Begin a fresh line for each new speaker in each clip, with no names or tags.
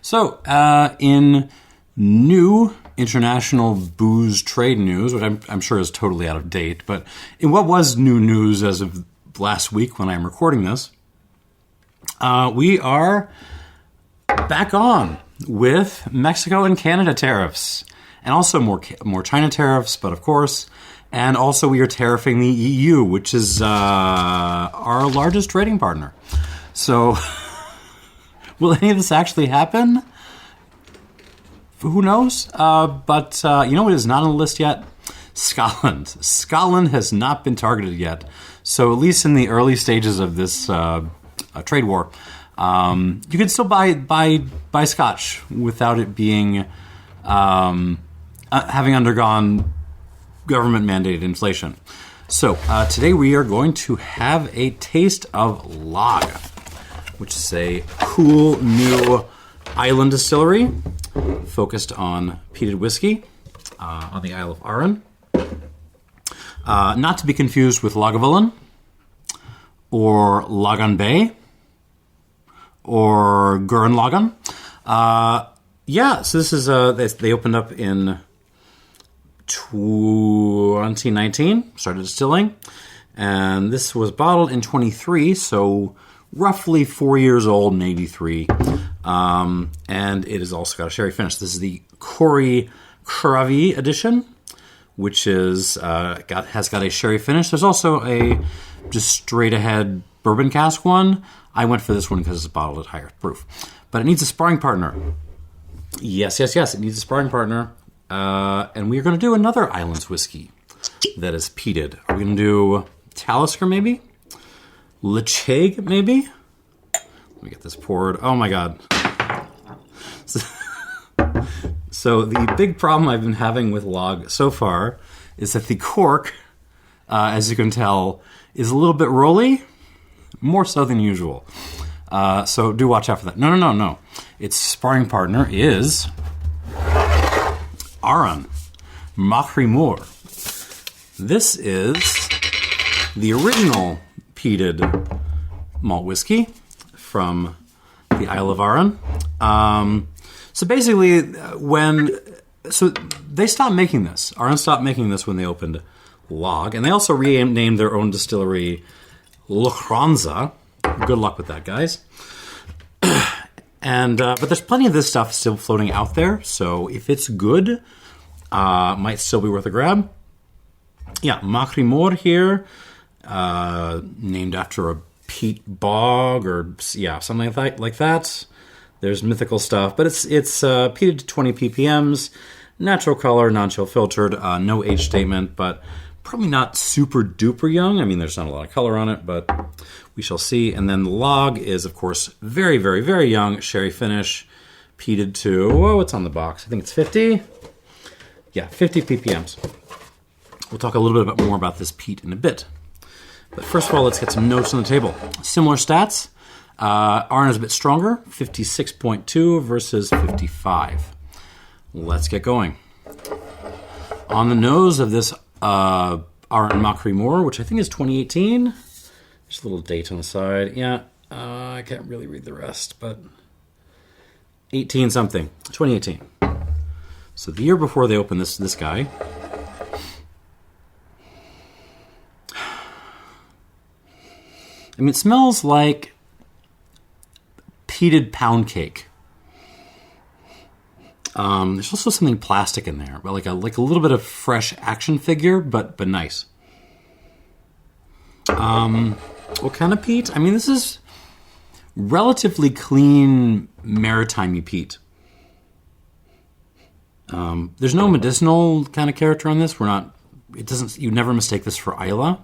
So, in new international booze trade news, which I'm sure is totally out of date, but in what was new news as of last week when I'm recording this, we are back on with Mexico and Canada tariffs, and also more China tariffs, but of course, and also we are tariffing the EU, which is our largest trading partner. So, will any of this actually happen? Who knows? But you know what is not on the list yet? Scotland. Scotland has not been targeted yet. So at least in the early stages of this trade war, you can still buy Scotch without it being having undergone government-mandated inflation. So today we are going to have a taste of Lagg, which is a cool new island distillery focused on peated whiskey on the Isle of Arran. Not to be confused with Lagavulin or Lagan Bay or Gurren Lagan. So this is they opened up in 2019, started distilling, and this was bottled in 23, so roughly 4 years old in 83. And it has also got a sherry finish. This is the Corriecravie edition, which is has got a sherry finish. There's also a just straight ahead bourbon cask one. I went for this one because it's bottled at higher proof. But it needs a sparring partner. Yes. It needs a sparring partner. And we are going to do another Islands whiskey that is peated. Are we going to do Talisker maybe? Lecheg maybe? Let me get this poured. Oh my god. So the big problem I've been having with Lagg so far is that the cork, as you can tell, is a little bit rolly, more so than usual. So do watch out for that. No. Its sparring partner is Arran Machrie Moor. This is the original peated malt whiskey from the Isle of Arran. So basically, they stopped making this. Arran stopped making this when they opened Lagg, and they also renamed their own distillery Lochranza. Good luck with that, guys. But there's plenty of this stuff still floating out there, so if it's good, might still be worth a grab. Yeah, Machrie Moor here, named after a peat bog or something like that. There's mythical stuff, but it's peated to 20 ppms, natural color, non-chill filtered, no age statement, but probably not super duper young. I mean, there's not a lot of color on it, but we shall see. And then the Lagg is, of course, very, very, very young, sherry finish, peated to, what's on the box? I think it's 50. Yeah, 50 ppms. We'll talk a little bit more about this peat in a bit. But first of all, let's get some notes on the table. Similar stats. Arran is a bit stronger, 56.2 versus 55. Let's get going. On the nose of this Arran Machrie Moor, which I think is 2018. Just a little date on the side. Yeah, I can't really read the rest, but 18 something, 2018. So the year before they opened this guy. I mean, it smells like peated pound cake. There's also something plastic in there, but like a little bit of fresh action figure, but nice. What kind of peat? I mean, this is relatively clean maritime peat. There's no medicinal kind of character on this. You never mistake this for Isla.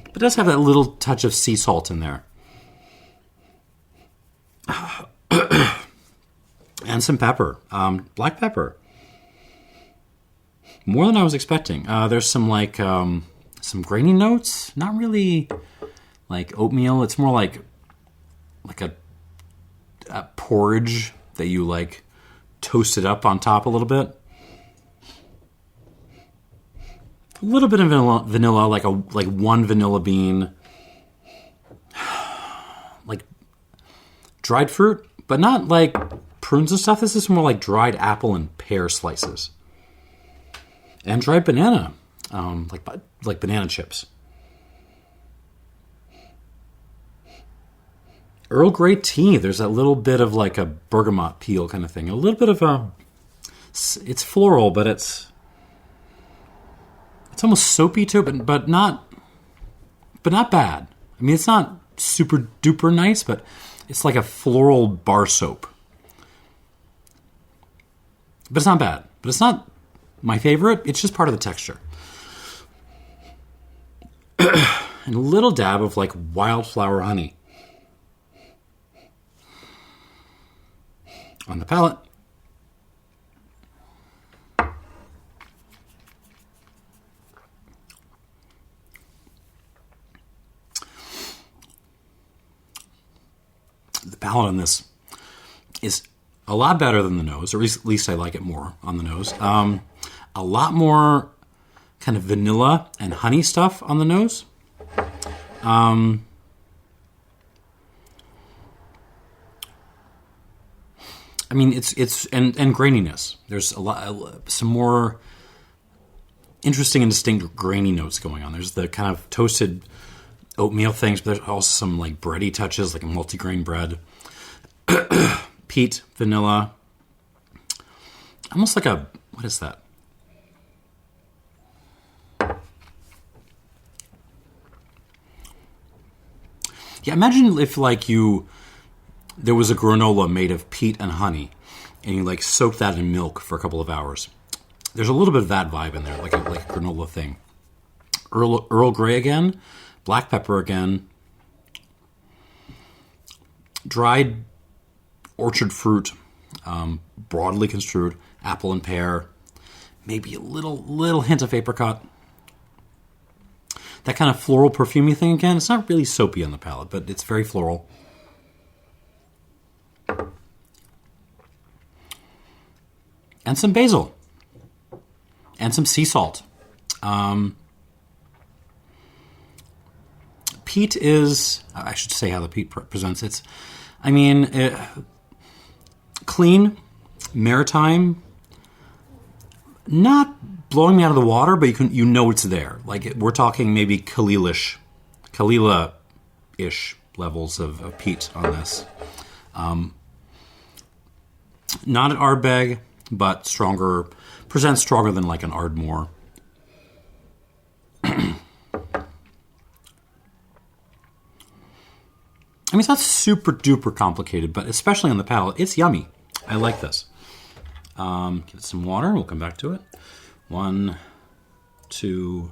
But it does have that little touch of sea salt in there. And some pepper. Black pepper. More than I was expecting. There's some some grainy notes. Not really like oatmeal. It's more like a porridge that you like toasted up on top a little bit. A little bit of vanilla, like one vanilla bean, like dried fruit, but not like prunes and stuff. This is more like dried apple and pear slices. And dried banana, like banana chips. Earl Grey tea, there's that little bit of like a bergamot peel kind of thing. A little bit of it's floral, but it's almost soapy too, but not bad. I mean, it's not super duper nice, but it's like a floral bar soap. But it's not bad. But it's not my favorite. It's just part of the texture. And a little dab of like wildflower honey on the palate. The palate on this is a lot better than the nose, or at least I like it more on the nose. A lot more kind of vanilla and honey stuff on the nose. I mean, it's and graininess. There's some more interesting and distinct grainy notes going on. There's the kind of toasted oatmeal things, but there's also some like bready touches, like a multigrain bread. Peat, vanilla. Almost like what is that? Yeah, imagine if like there was a granola made of peat and honey, and you like soak that in milk for a couple of hours. There's a little bit of that vibe in there, like a granola thing. Earl Grey again, black pepper again, dried orchard fruit, broadly construed, apple and pear, maybe a little hint of apricot. That kind of floral perfumey thing again. It's not really soapy on the palate, but it's very floral. And some basil. And some sea salt. Peat is, I should say how the peat presents. It's, clean, maritime, not blowing me out of the water, but you know it's there. Like we're talking maybe Kalila-ish levels of peat on this. Not an Ardbeg, but stronger, presents stronger than like an Ardmore. I mean, it's not super duper complicated, but especially on the palate, it's yummy. I like this. Give it some water. We'll come back to it. 1, 2,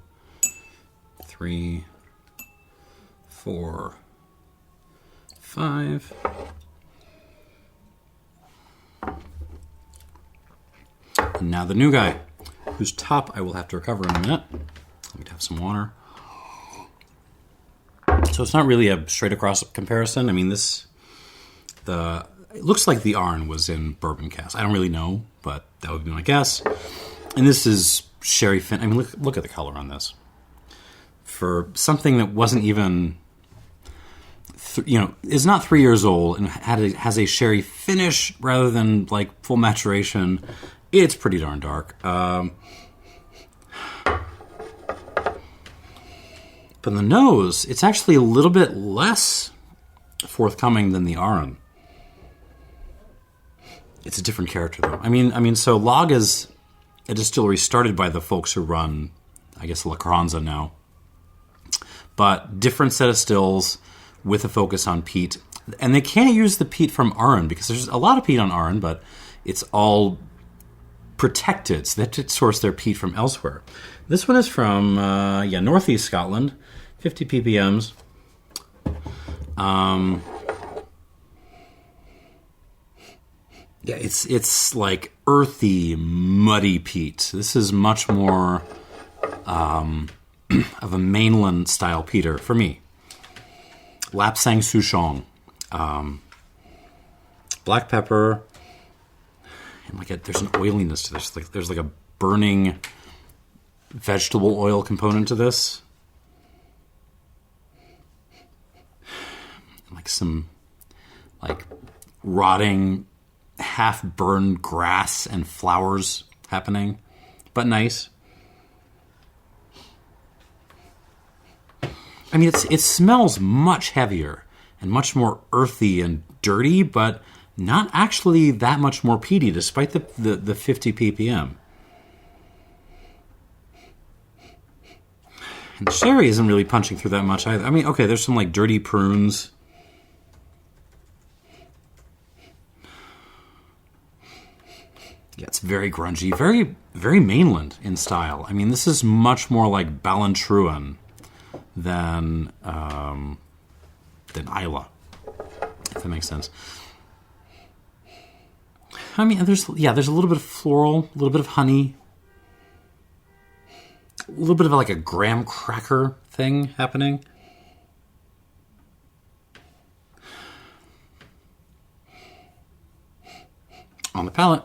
3, 4, 5. And now the new guy, whose top I will have to recover in a minute. Let me have some water. So it's not really a straight across comparison. I mean, it looks like the Arran was in bourbon cask. I don't really know, but that would be my guess. And this is sherry fin. I mean, look at the color on this. For something that wasn't even, is not 3 years old and has a sherry finish rather than like full maturation, it's pretty darn dark. But the nose, it's actually a little bit less forthcoming than the Arran. It's a different character, though. I mean, so Lagg is a distillery started by the folks who run, I guess, Lochranza now. But different set of stills with a focus on peat. And they can't use the peat from Arran because there's a lot of peat on Arran, but it's all protected, so they have to source their peat from elsewhere. This one is from, northeast Scotland, 50 ppms. It's like earthy, muddy peat. This is much more of a mainland style peater for me. Lapsang Souchong, black pepper, and there's an oiliness to this. There's like a burning vegetable oil component to this. Like some rotting half-burned grass and flowers happening, but nice. I mean, it smells much heavier and much more earthy and dirty, but not actually that much more peaty, despite the 50 ppm. And sherry isn't really punching through that much either. I mean, okay, there's some like dirty prunes. Yeah, it's very grungy, very, very mainland in style. I mean, this is much more like Ballantruan than Islay, if that makes sense. I mean, there's a little bit of floral, a little bit of honey, a little bit of like a graham cracker thing happening. On the palate.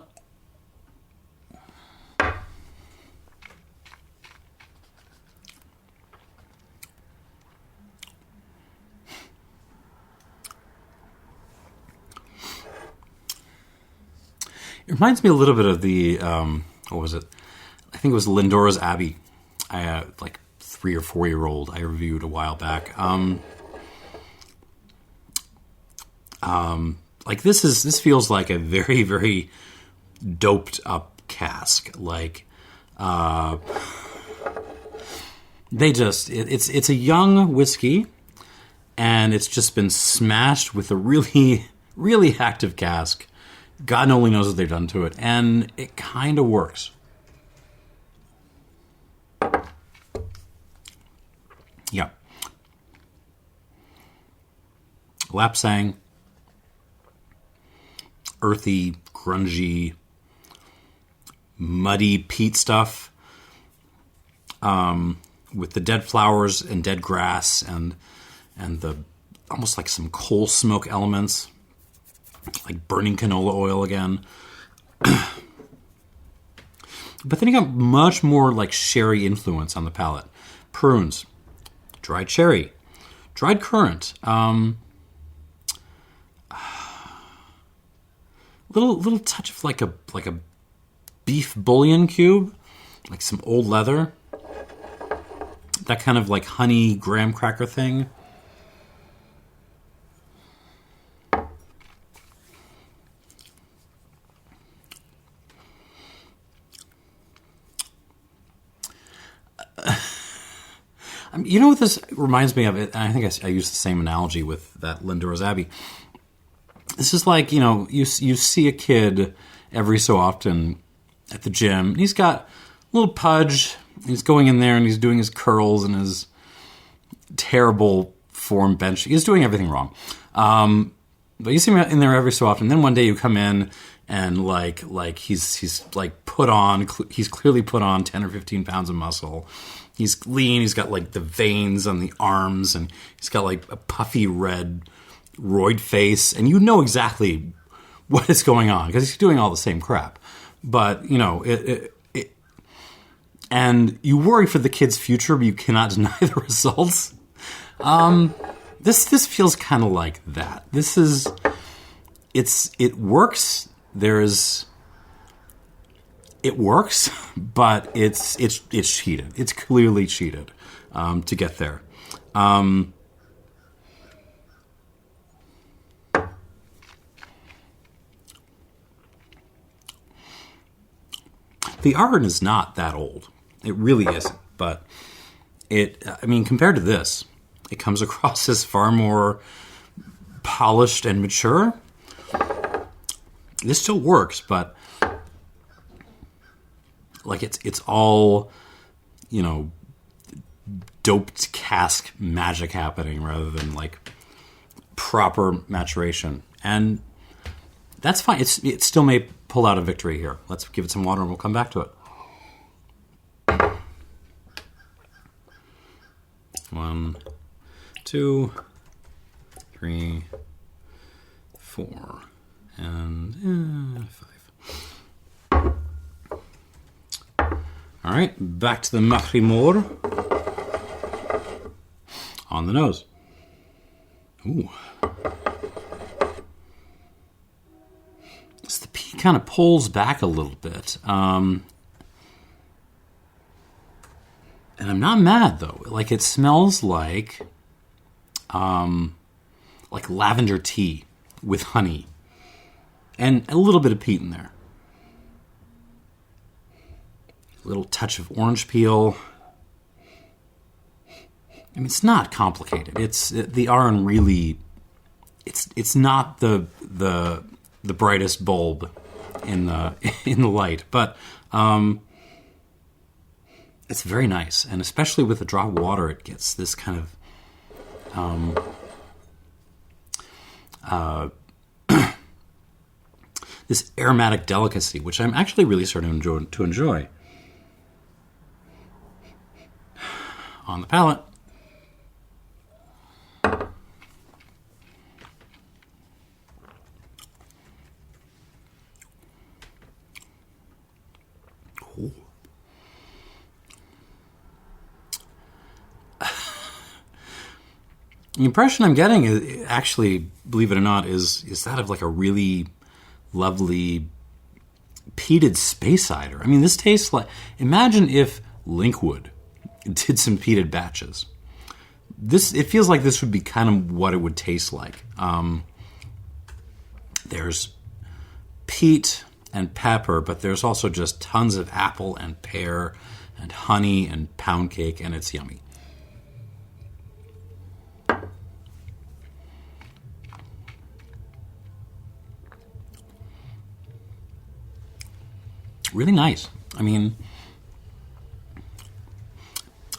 It reminds me a little bit of the, what was it? I think it was Lindora's Abbey. Like 3 or 4 year old I reviewed a while back. Like this feels like a very, very doped up cask. Like, it's a young whiskey, and it's just been smashed with a really, really active cask. God only knows what they've done to it, and it kind of works. Yeah. Lapsang, earthy, grungy, muddy peat stuff, with the dead flowers and dead grass and the almost like some coal smoke elements. Like burning canola oil again. But then you got much more like sherry influence on the palate. Prunes, dried cherry, dried currant, little touch of like a beef bouillon cube, like some old leather. That kind of like honey graham cracker thing. You know what this reminds me of? And I think I used the same analogy with that Lindora's Abbey. This is like, you see a kid every so often at the gym. And he's got a little pudge. He's going in there and he's doing his curls and his terrible form bench. He's doing everything wrong. But you see him in there every so often. Then one day you come in and like he's like put on. He's clearly put on 10 or 15 pounds of muscle. He's lean. He's got like the veins on the arms, and he's got like a puffy red roid face, and you know exactly what is going on because he's doing all the same crap. But and you worry for the kid's future, but you cannot deny the results. This feels kind of like that. It works. It works, but it's cheated. It's clearly cheated to get there. The Arran is not that old. It really isn't. But compared to this, it comes across as far more polished and mature. This still works, but like it's all, doped cask magic happening rather than like proper maturation. And that's fine. It still may pull out a victory here. Let's give it some water and we'll come back to it. 1, 2, 3, 4, and 5. All right, back to the Machrie Moor. On the nose. Ooh. It's the kind of pulls back a little bit. And I'm not mad, though. Like, it smells like lavender tea with honey. And a little bit of peat in there. A little touch of orange peel. I mean, it's not complicated. It's the Arran really. It's not the brightest bulb in the light, but it's very nice, and especially with a drop of water, it gets this kind of this aromatic delicacy, which I'm actually really starting to enjoy. On the palate. Ooh. The impression I'm getting is, actually, believe it or not, is that of like a really lovely peated space cider. I mean, this tastes like, imagine if Linkwood did some peated batches. It feels like this would be kind of what it would taste like. There's peat and pepper, but there's also just tons of apple and pear and honey and pound cake, and it's yummy. Really nice. I mean,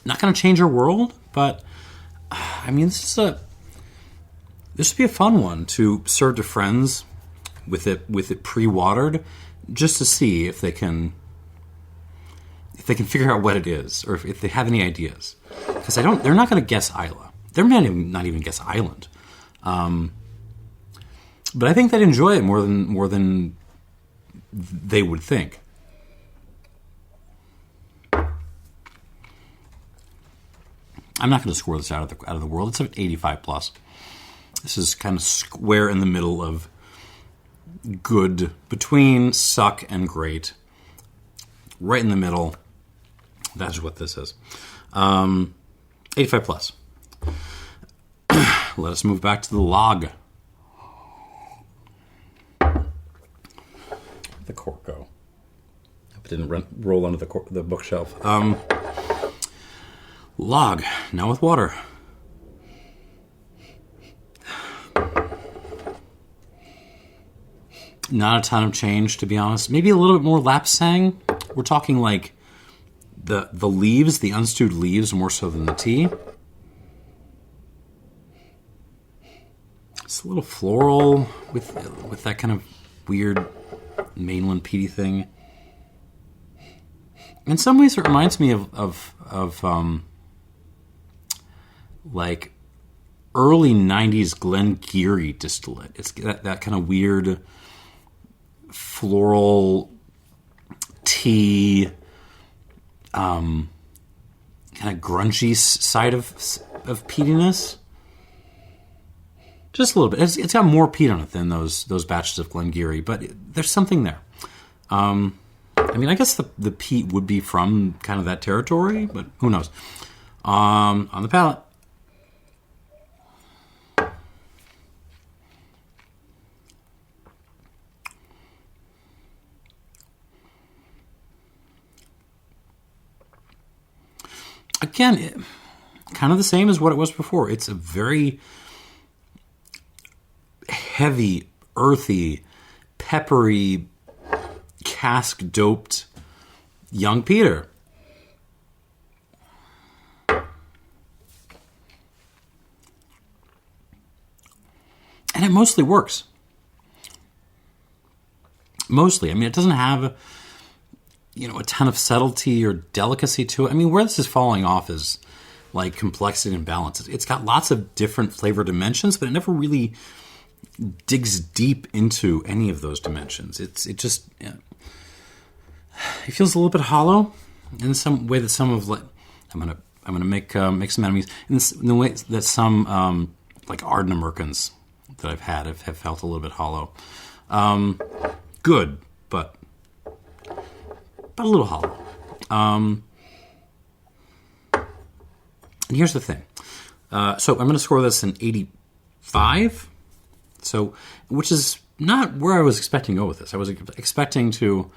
not going to change your world, but I mean, this would be a fun one to serve to friends with it pre-watered, just to see if they can figure out what it is, or if they have any ideas. Because they're not going to guess Isla. They might not even guess Island. But I think they'd enjoy it more than they would think. I'm not going to score this out of the world. It's an 85 plus. This is kind of square in the middle of good, between suck and great. Right in the middle. That's what this is. 85 plus. Let us move back to the Lagg. The cork go. Hope it didn't roll under the bookshelf. Lagg, now with water. Not a ton of change, to be honest. Maybe a little bit more lapsang. We're talking like the leaves, the unstewed leaves, more so than the tea. It's a little floral with that kind of weird mainland peaty thing. In some ways, it reminds me of like early 90s Glengarry distillate. It's that kind of weird floral tea, kind of grungy side of peatiness. Just a little bit. It's got more peat on it than those batches of Glengarry, but there's something there. I mean, I guess the peat would be from kind of that territory, but who knows? On the palate. Again, kind of the same as what it was before. It's a very heavy, earthy, peppery, cask-doped young peater. And it mostly works. Mostly. I mean, it doesn't have a ton of subtlety or delicacy to it. I mean, where this is falling off is like complexity and balance. It's got lots of different flavor dimensions, but it never really digs deep into any of those dimensions. It feels a little bit hollow in some way that some of I'm gonna make some enemies in the way that some like Ardnamerkans that I've had have felt a little bit hollow. Good. but a little hollow. And here's the thing. So I'm going to score this an 85. So, which is not where I was expecting to go with this. I was expecting to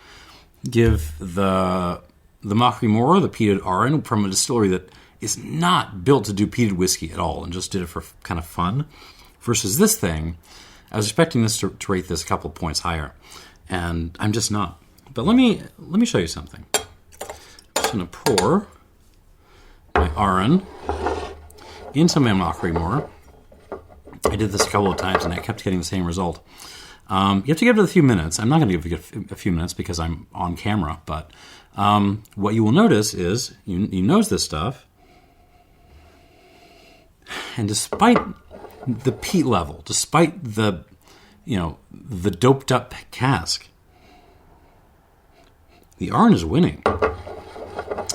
give the Machrie Moor, the peated Arran, from a distillery that is not built to do peated whiskey at all and just did it for kind of fun, versus this thing. I was expecting this to rate this a couple of points higher, and I'm just not. But let me show you something. I'm just going to pour my Arran into my Machrie Moor. I did this a couple of times, and I kept getting the same result. You have to give it a few minutes. I'm not going to give it a few minutes because I'm on camera, but what you will notice is you nose this stuff, and despite the peat level, despite the doped up cask, the Arran is winning.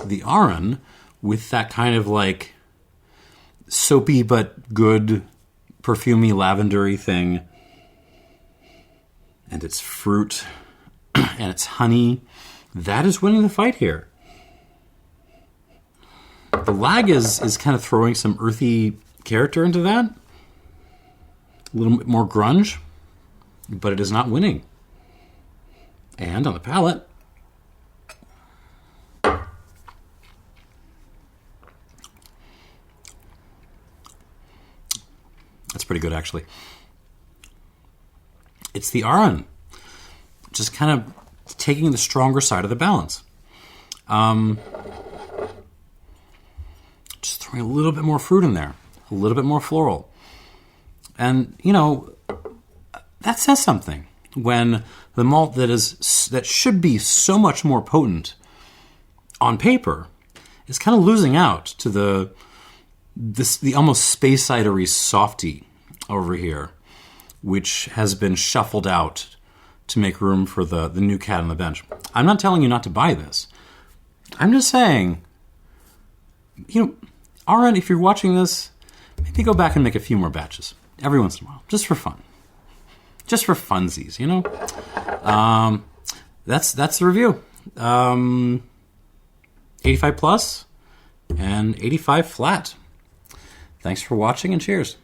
The Arran, with that kind of like soapy but good, perfumey, lavendery thing, and its fruit, and its honey, that is winning the fight here. The Lagg is kind of throwing some earthy character into that. A little bit more grunge, but it is not winning. And on the palate, that's pretty good, actually. It's the Arran, just kind of taking the stronger side of the balance. Just throwing a little bit more fruit in there, a little bit more floral. And, that says something when the malt that should be so much more potent on paper is kind of losing out to the almost space cidery softy over here, which has been shuffled out to make room for the new cat on the bench. I'm not telling you not to buy this. I'm just saying, Arran, if you're watching this, maybe go back and make a few more batches every once in a while, just for fun. Just for funsies, That's the review. 85 plus and 85 flat. Thanks for watching, and cheers.